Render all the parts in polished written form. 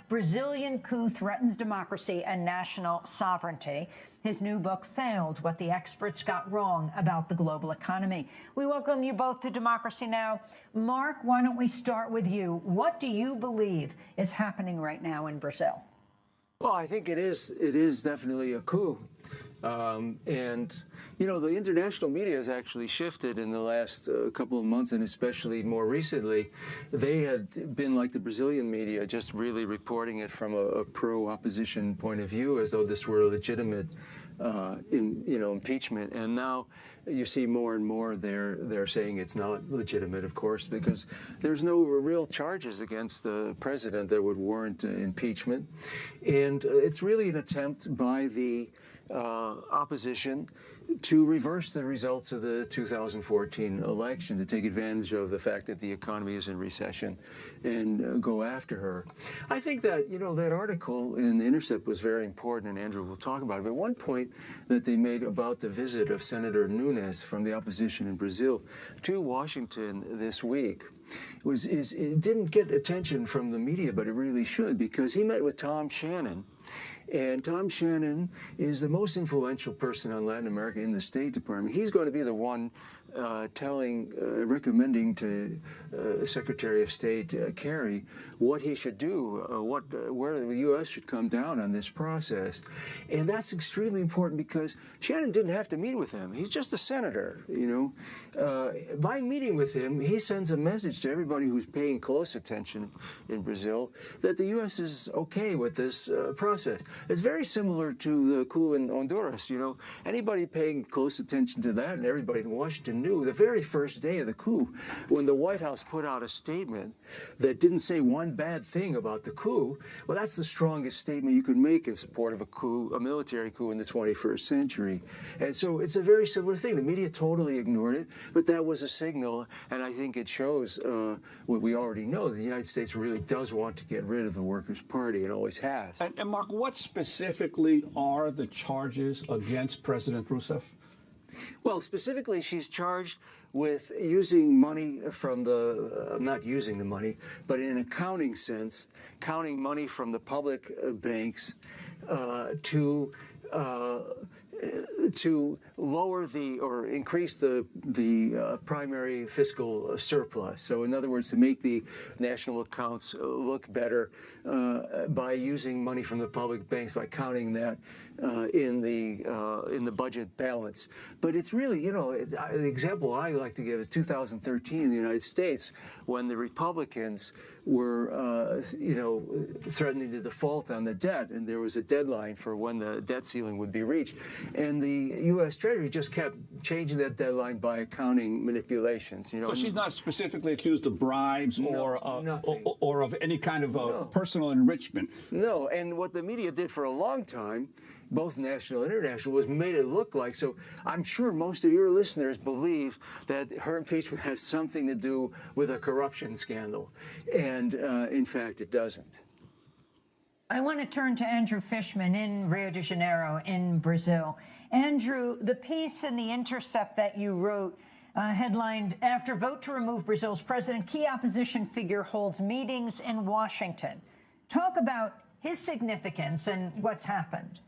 Brazilian coup threatens democracy and national sovereignty. His new book, Failed: What the Experts Got Wrong About the Global Economy. We welcome you both to Democracy Now! Mark, why don't we start with you? What do you believe is happening right now in Brazil? Well, I think it is definitely a coup. And, you know, the international media has actually shifted in the last couple of months, and especially more recently. They had been like the Brazilian media, just really reporting it from a pro-opposition point of view, as though this were a legitimate impeachment. And now you see more and more they're saying it's not legitimate, of course, because there's no real charges against the president that would warrant impeachment. And it's really an attempt by the opposition to reverse the results of the 2014 election, to take advantage of the fact that the economy is in recession and go after her. I think that, you know, that article in The Intercept was very important, and Andrew will talk about it. But one point that they made about the visit of Senator Nunes from the opposition in Brazil to Washington this week it didn't get attention from the media, but it really should, because he met with Tom Shannon. And Tom Shannon is the most influential person on Latin America in the State Department. He's going to be the one recommending to Secretary of State Kerry what he should do, where the U.S. should come down on this process. And that's extremely important, because Shannon didn't have to meet with him. He's just a senator, you know. By meeting with him, he sends a message to everybody who's paying close attention in Brazil that the U.S. is okay with this process. It's very similar to the coup in Honduras, you know. Anybody paying close attention to that, and everybody in Washington knew the very first day of the coup, when the White House put out a statement that didn't say one bad thing about the coup, well, that's the strongest statement you could make in support of a coup, a military coup in the 21st century. And so it's a very similar thing. The media totally ignored it, but that was a signal, and I think it shows what we already know. The United States really does want to get rid of the Workers' Party, and always has. And Mark, what specifically are the charges against President Rousseff? Well, specifically, she's charged with using money from the, not using the money, but in an accounting sense, counting money from the public banks to lower or increase the primary fiscal surplus. So, in other words, to make the national accounts look better by using money from the public banks, by counting that in the budget balance. But it's really, you know, the example I like to give is 2013 in the United States, when the Republicans were, threatening to default on the debt, and there was a deadline for when the debt ceiling would be reached. And the U.S. Treasury just kept changing that deadline by accounting manipulations. You know, so she's not specifically accused of bribes or of any kind of personal enrichment. No, and what the media did for a long time, both national and international, was made it look like. So I'm sure most of your listeners believe that her impeachment has something to do with a corruption scandal, and in fact, it doesn't. I want to turn to Andrew Fishman in Rio de Janeiro in Brazil. Andrew, the piece in The Intercept that you wrote headlined, "After vote to remove Brazil's president, key opposition figure holds meetings in Washington." Talk about his significance and what's happened.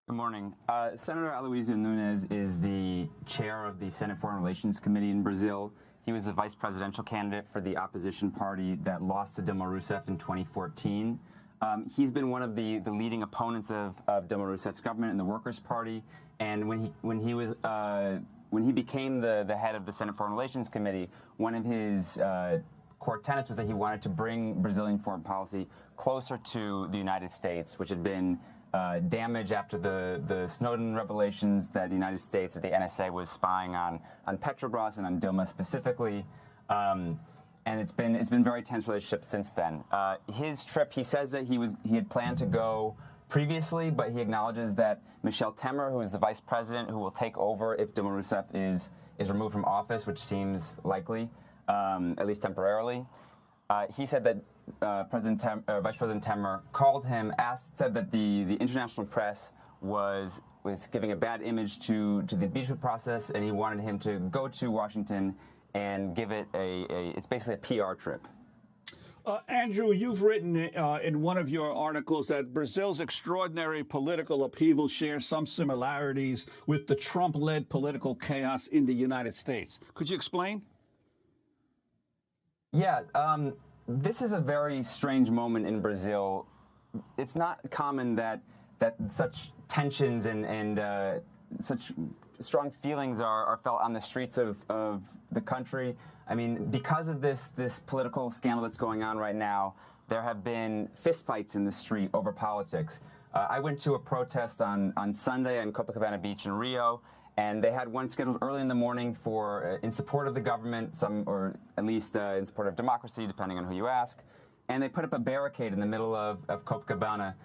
Good morning. Senator Aloysio Nunes is the chair of the Senate Foreign Relations Committee in Brazil. He was the vice presidential candidate for the opposition party that lost to Dilma Rousseff in 2014. He's been one of the leading opponents of Dilma Rousseff's government and the Workers' Party. And when he became the head of the Senate Foreign Relations Committee, one of his core tenets was that he wanted to bring Brazilian foreign policy closer to the United States, which had been damaged after the Snowden revelations that the United States, that the NSA was spying on Petrobras and on Dilma specifically. And it's been very tense relationship since then. His trip, he says that he had planned to go previously, but he acknowledges that Michel Temer, who is the vice president, who will take over if Dilma Rousseff is removed from office, which seems likely, at least temporarily. He said that Vice President Temer called him, said that the international press was giving a bad image to the impeachment process, and he wanted him to go to Washington and give it it's basically a PR trip. Andrew, you've written in one of your articles that Brazil's extraordinary political upheaval shares some similarities with the Trump-led political chaos in the United States. Could you explain? Yeah, this is a very strange moment in Brazil. It's not common that such tensions and such strong feelings are felt on the streets of the country. I mean, because of this political scandal that's going on right now, there have been fistfights in the street over politics. I went to a protest on Sunday on Copacabana Beach in Rio, and they had one scheduled early in the morning for in support of the government, or at least in support of democracy, depending on who you ask. And they put up a barricade in the middle of Copacabana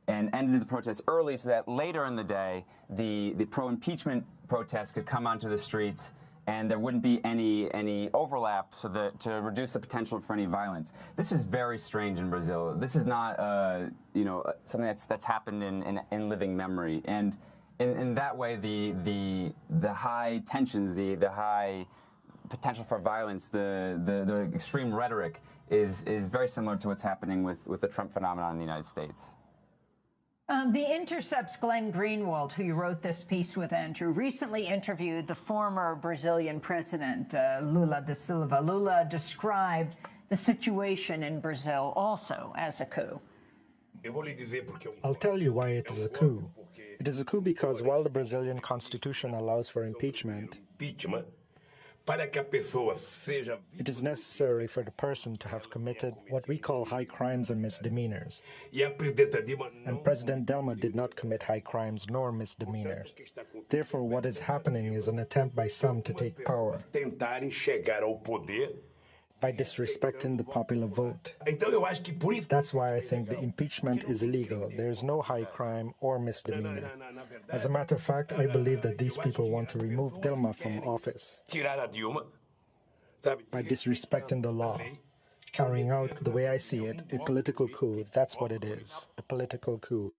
and ended the protest early so that later in the day, the pro-impeachment protests could come onto the streets and there wouldn't be any overlap so that to reduce the potential for any violence. This is very strange in Brazil. This is not something that's happened in living memory. And in that way, the high tensions, the high potential for violence, the extreme rhetoric is very similar to what's happening with the Trump phenomenon in the United States. The Intercept's Glenn Greenwald, who you wrote this piece with, Andrew, recently interviewed the former Brazilian president, Lula da Silva. Lula described the situation in Brazil also as a coup. I'll tell you why it is a coup. It is a coup because while the Brazilian constitution allows for impeachment, it is necessary for the person to have committed what we call high crimes and misdemeanors. And President Dilma did not commit high crimes nor misdemeanors. Therefore, what is happening is an attempt by some to take power by disrespecting the popular vote. That's why I think the impeachment is illegal. There is no high crime or misdemeanor. As a matter of fact, I believe that these people want to remove Dilma from office by disrespecting the law, carrying out, the way I see it, a political coup. That's what it is, a political coup.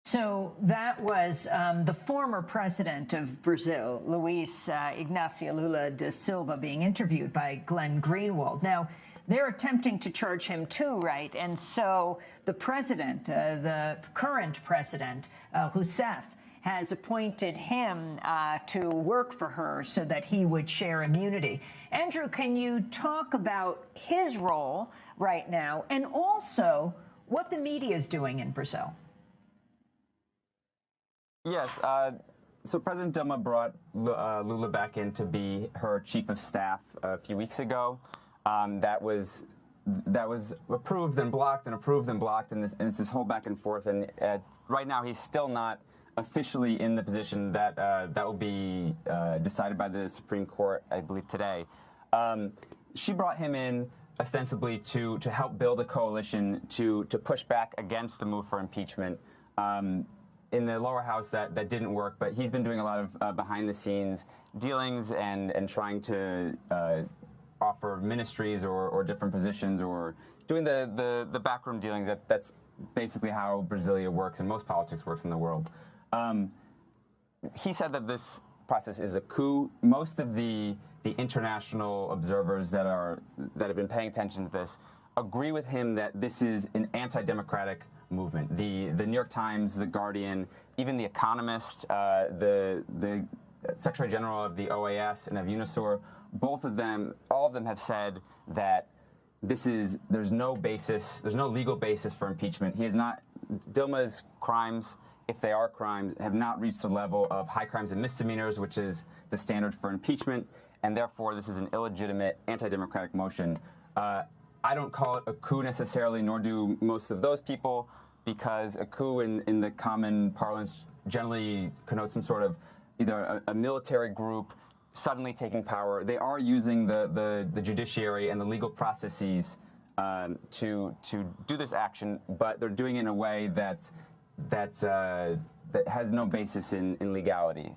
So that was the former president of Brazil, Luiz Inácio Lula da Silva, being interviewed by Glenn Greenwald. Now, they're attempting to charge him too, right? And so the president, the current president, Rousseff, has appointed him to work for her so that he would share immunity. Andrew, can you talk about his role right now and also what the media is doing in Brazil? Yes. So President Dilma brought Lula back in to be her chief of staff a few weeks ago. That was approved and blocked and approved and blocked, and it's this whole back and forth. And right now, he's still not officially in the position that will be decided by the Supreme Court, I believe, today. She brought him in ostensibly to help build a coalition to push back against the move for impeachment. In the lower house, that didn't work, but he's been doing a lot of behind-the-scenes dealings and trying to offer ministries or different positions or doing the backroom dealings. That's basically how Brasilia works and most politics works in the world. He said that this process is a coup. Most of the international observers that have been paying attention to this agree with him that this is an anti-democratic movement. The New York Times, The Guardian, even The Economist, the Secretary General of the OAS and of UNISOR, all of them have said that there's no legal basis for impeachment. Dilma's crimes, if they are crimes, have not reached the level of high crimes and misdemeanors, which is the standard for impeachment, and therefore this is an illegitimate anti-democratic motion. I don't call it a coup necessarily, nor do most of those people, because a coup in the common parlance generally connotes some sort of either a military group suddenly taking power. They are using the judiciary and the legal processes to do this action, but they're doing it in a way that has no basis in legality.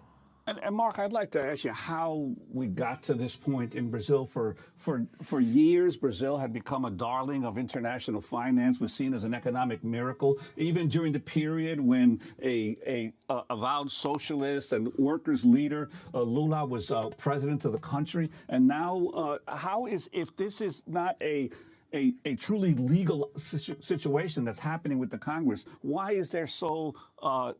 And Mark, I'd like to ask you how we got to this point in Brazil. For years, Brazil had become a darling of international finance, was seen as an economic miracle, even during the period when a avowed socialist and workers' leader, Lula, was president of the country. And now, if this is not a a truly legal situation that's happening with the Congress, why is there so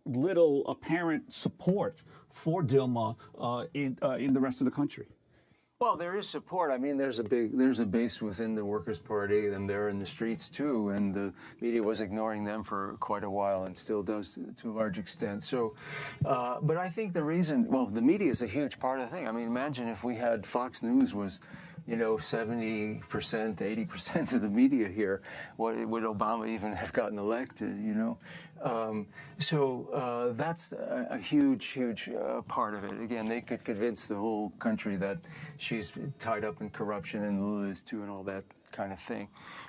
little apparent support for Dilma in the rest of the country? Well, there is support. I mean, there's a base within the Workers' Party, and they're in the streets too. And the media was ignoring them for quite a while, and still does to a large extent. So, but I think the reason, well, the media is a huge part of the thing. I mean, imagine if we had Fox News was, 70%, 80% of the media here. Would Obama even have gotten elected? So that's a huge part of it. Again, they could convince the whole country that she's tied up in corruption and Lula is too, and all that kind of thing.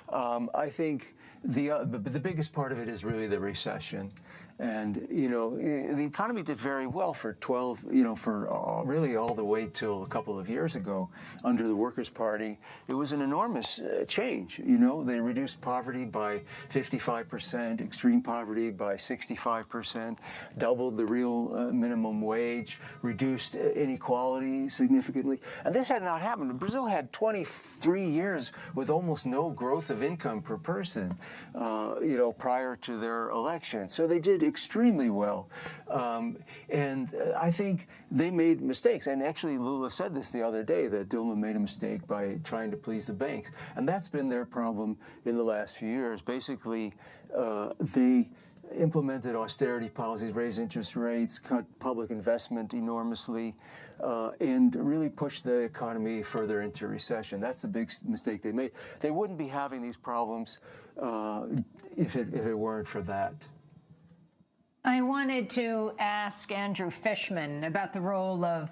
I think the biggest part of it is really the recession. And, the economy did very well for really all the way till a couple of years ago under the Workers' Party. It was an enormous change. They reduced poverty by 55%, extreme poverty by 65%, doubled the real minimum wage, reduced inequality significantly. And this had not happened. Brazil had 23 years with almost no growth of income per person, prior to their election. So they did extremely well. And I think they made mistakes. And actually, Lula said this the other day, that Dilma made a mistake by trying to please the banks. And that's been their problem in the last few years. Basically, they implemented austerity policies, raised interest rates, cut public investment enormously, and really pushed the economy further into recession. That's the big mistake they made. They wouldn't be having these problems if it weren't for that. I wanted to ask Andrew Fishman about the role of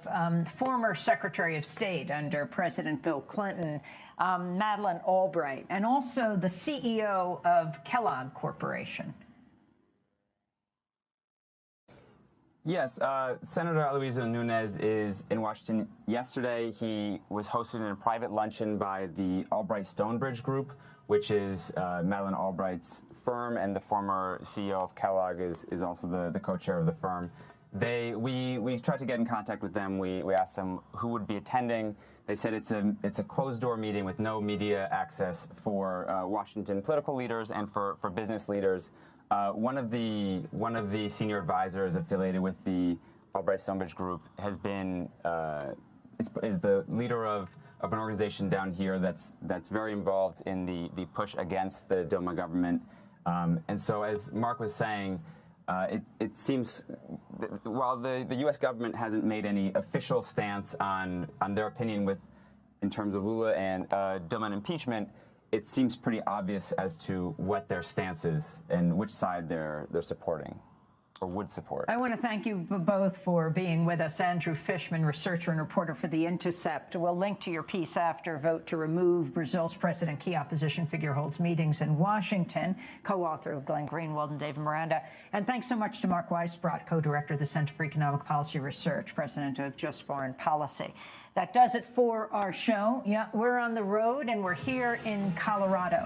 former Secretary of State under President Bill Clinton, Madeleine Albright, and also the CEO of Kellogg Corporation. Yes, Senator Aloysio Nunes is in Washington yesterday. He was hosted in a private luncheon by the Albright Stonebridge Group, which is Madeleine Albright's firm, and the former CEO of Kellogg is also the co-chair of the firm. We tried to get in contact with them. We asked them who would be attending. They said it's a closed-door meeting with no media access for Washington political leaders and for business leaders. One of the senior advisors affiliated with the Albright Stonebridge Group has been is the leader of an organization down here that's very involved in the push against the Dilma government. And so, as Mark was saying, it seems that while the U.S. government hasn't made any official stance on their opinion in terms of Lula and Dilma and impeachment, it seems pretty obvious as to what their stance is and which side they're supporting or would support. I want to thank you both for being with us. Andrew Fishman, researcher and reporter for The Intercept. We'll link to your piece after vote to remove Brazil's president. Key opposition figure holds meetings in Washington, co-author of Glenn Greenwald and David Miranda. And thanks so much to Mark Weisbrot, co-director of the Center for Economic Policy Research, president of Just Foreign Policy. That does it for our show. Yeah, we're on the road, and we're here in Colorado.